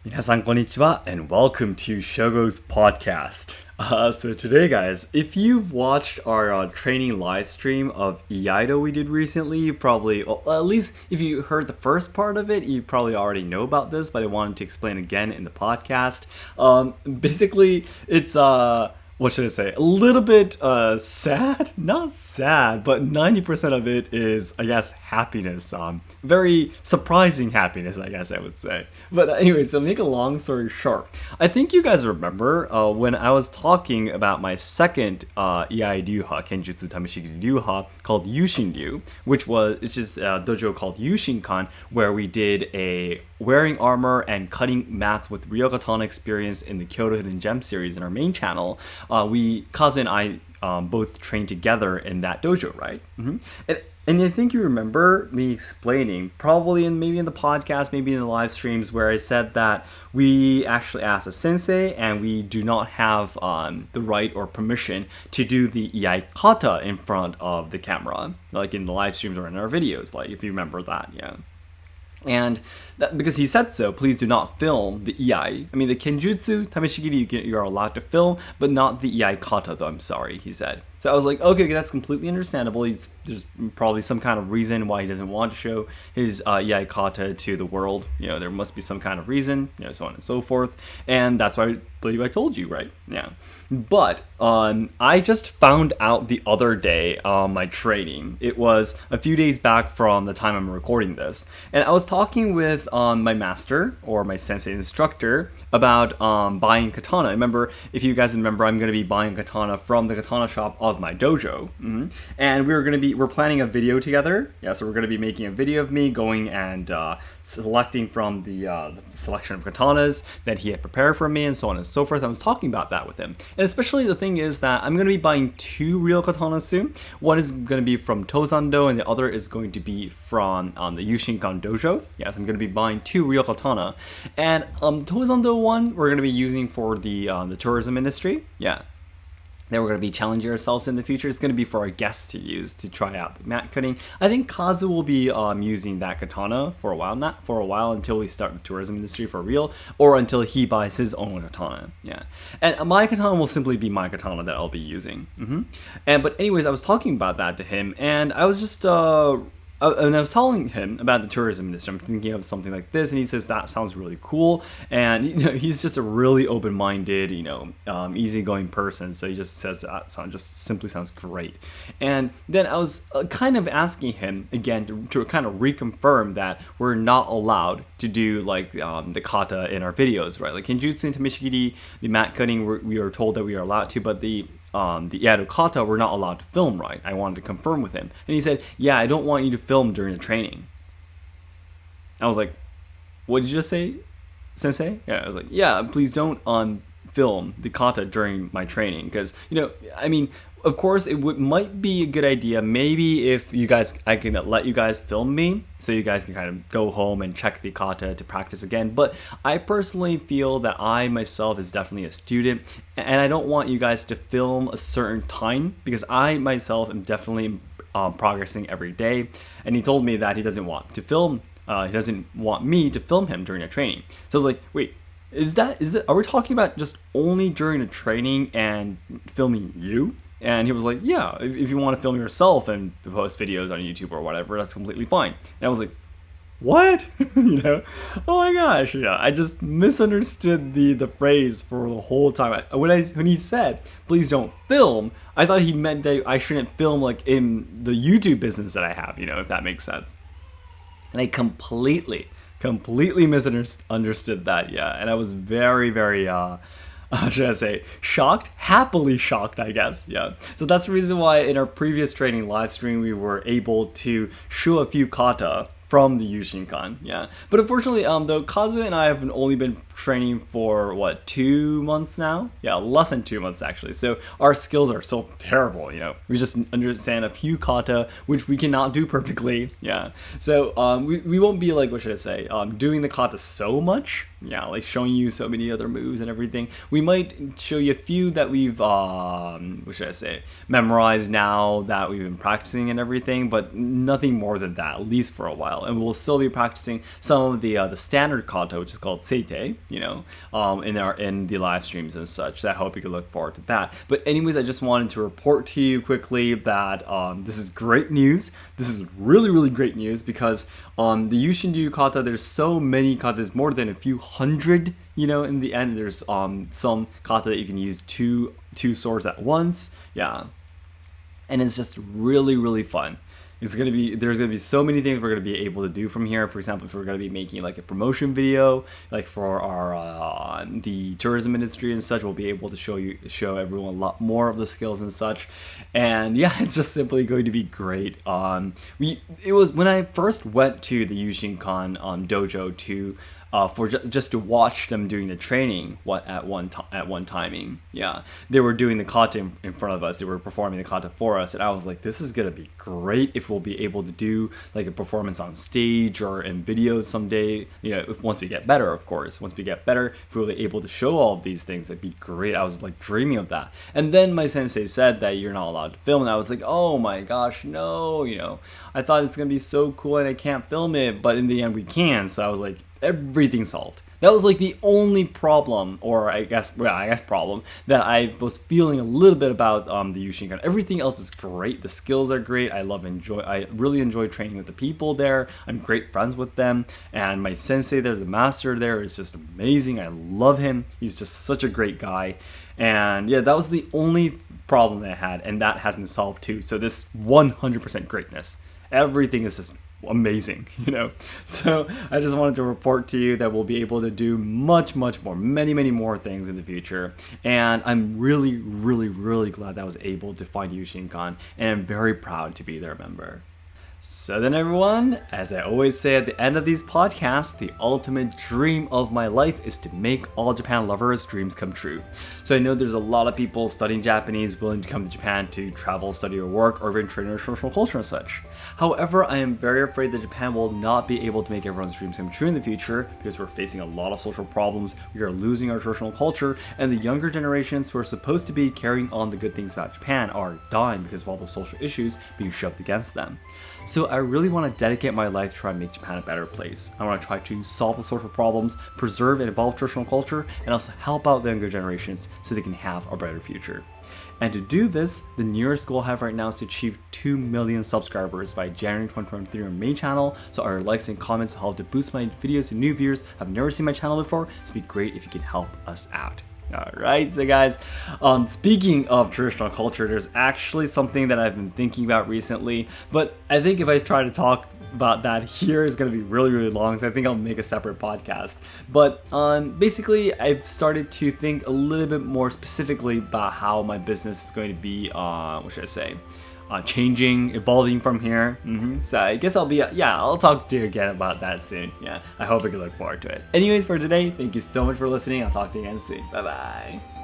皆さんこんにちは and welcome to Shogo's podcast. So today, guys, if you've watched our training live stream of Iaido we did recently, you probably, well, at least if you heard the first part of it, you probably already know about this, but I wanted to explain again in the podcast. Basically, it's what should I say? A little bit sad, not sad, but 90% of it is, I guess, happiness. Very surprising happiness, I guess I would say. But anyway, so make a long story short, I think you guys remember when I was talking about my second Iaido Kenjutsu Tameshigi Ryuha called Yushin Ryu, which is a dojo called Yushinkan, where we did a wearing armor and cutting mats with real katana experience in the Kyoto Hidden Gems series in our main channel. Kazu and I both trained together in that dojo, right? And I think you remember me explaining, probably maybe in the podcast, maybe in the live streams, where I said that we actually asked a sensei and we do not have the right or permission to do the Iai in front of the camera, like in the live streams or in our videos, like if you remember that, yeah. And because he said so, please do not film the Iai. I mean, the Kenjutsu Tameshigiri you're allowed to film, but not the Iai kata, though, I'm sorry, he said. So I was like, okay, that's completely understandable. There's probably some kind of reason why he doesn't want to show his Iai kata to the world. You know, there must be some kind of reason, you know, so on and so forth. And that's why I believe I told you, right? Yeah. But I just found out the other day on my training. It was a few days back from the time I'm recording this. And I was talking with my master, or my sensei instructor, about buying katana. Remember, if you guys remember, I'm going to be buying katana from the katana shop of my dojo. And we're planning a video together. Yeah, so we're going to be making a video of me going and selecting from the selection of katanas that he had prepared for me and so on and so forth. I was talking about that with him. And especially the thing is that I'm going to be buying two real katanas soon. One is going to be from Tozando and the other is going to be from the Yushinkan dojo. Yes, I'm going to be buying two real katana. And Tozando one we're going to be using for the tourism industry. Yeah. Then we're going to be challenging ourselves in the future. It's going to be for our guests to use to try out the mat cutting. I think Kazu will be using that katana for a while, not for a while until we start the tourism industry for real, or until he buys his own katana. Yeah, and my katana will simply be my katana that I'll be using. But anyways, I was talking about that to him, and I was just and I was telling him about the tourism industry. I'm thinking of something like this, and he says that sounds really cool. And you know, he's just a really open-minded, easygoing person. So he just says that simply sounds great. And then I was kind of asking him again to kind of reconfirm that we're not allowed to do like the kata in our videos, right? Like Kenjutsu and Tameshigiri, the mat cutting, we are told that we are allowed to, but the Iaido kata we're not allowed to film, right? I wanted to confirm with him. And he said, yeah, I don't want you to film during the training. I was like, what did you just say, sensei? Yeah, I was like, yeah, please don't film the kata during my training. Because, I mean, of course, might be a good idea. Maybe if I can let you guys film me, so you guys can kind of go home and check the kata to practice again. But I personally feel that I myself is definitely a student, and I don't want you guys to film a certain time because I myself am definitely progressing every day. And he told me that he doesn't want to film. He doesn't want me to film him during a training. So I was like, wait. Are we talking about just only during the training and filming you? And he was like, yeah, if you want to film yourself and post videos on YouTube or whatever, that's completely fine. And I was like, what? Oh my gosh, I just misunderstood the phrase for the whole time. When he said, please don't film, I thought he meant that I shouldn't film like in the YouTube business that I have, if that makes sense. And I completely misunderstood that, yeah. And I was very, very, should I say, shocked? Happily shocked, I guess, yeah. So that's the reason why in our previous training live stream, we were able to show a few kata from the Yushinkan, yeah. But unfortunately, though, Kazu and I have only been training for, 2 months now? Yeah, less than 2 months, actually. So our skills are still terrible, We just understand a few kata, which we cannot do perfectly, yeah. So we won't be, what should I say, doing the kata so much, yeah, like showing you so many other moves and everything. We might show you a few that we've, what should I say, memorized now that we've been practicing and everything, but nothing more than that, at least for a while. And we'll still be practicing some of the standard kata, which is called seitei. in the live streams and such. So I hope you can look forward to that. But anyways, I just wanted to report to you quickly that this is great news. This is really, really great news because the Yushin kata, there's so many kata, there's more than a few hundred, in the end. There's some kata that you can use two swords at once. Yeah. And it's just really, really fun. There's gonna be so many things we're gonna be able to do from here. For example, if we're gonna be making like a promotion video, like for our the tourism industry and such, we'll be able to show everyone a lot more of the skills and such. And yeah, it's just simply going to be great. It was when I first went to the Yushinkan dojo to for just to watch them doing the training at one timing. Yeah, they were doing the kata in front of us. They were performing the kata for us, and I was like, this is gonna be great if we'll be able to do like a performance on stage or in videos someday. Once we get better, of course. Once we get better, if we were able to show all of these things, that'd be great. I was like dreaming of that. And then my sensei said that you're not allowed to film, and I was like, oh my gosh, no. I thought it's gonna be so cool and I can't film it, but in the end we can. So I was like, everything solved. That was like the only problem, or I guess problem that I was feeling a little bit about the Yushinkan. Everything else is great. The skills are great. I really enjoy training with the people there. I'm great friends with them, and my sensei there, the master there, is just amazing. I love him. He's just such a great guy. And yeah, that was the only problem that I had, and that has been solved too. So this 100% greatness. Everything is just amazing, So I just wanted to report to you that we'll be able to do much more, many more things in the future. And I'm really, really, really glad that I was able to find Yushinkan, and I'm very proud to be their member. So then everyone, as I always say at the end of these podcasts, the ultimate dream of my life is to make all Japan lovers' dreams come true. So I know there's a lot of people studying Japanese willing to come to Japan to travel, study, or work, or even train in social culture and such. However, I am very afraid that Japan will not be able to make everyone's dreams come true in the future because we're facing a lot of social problems, we are losing our traditional culture, and the younger generations who are supposed to be carrying on the good things about Japan are dying because of all the social issues being shoved against them. So I really want to dedicate my life to try and make Japan a better place. I want to try to solve the social problems, preserve and evolve traditional culture, and also help out the younger generations so they can have a better future. And to do this, the nearest goal I have right now is to achieve 2 million subscribers by January 2023 on my main channel. So our likes and comments help to boost my videos to new viewers who have never seen my channel before. So it'd be great if you can help us out. Alright, so guys, speaking of traditional culture, there's actually something that I've been thinking about recently, but I think if I try to talk about that here is going to be really, really long, so I think I'll make a separate podcast. But basically, I've started to think a little bit more specifically about how my business is going to be, what should I say? Changing, evolving from here. So I guess I'll talk to you again about that soon. Yeah, I hope you can look forward to it. Anyways, for today, thank you so much for listening. I'll talk to you again soon. Bye bye.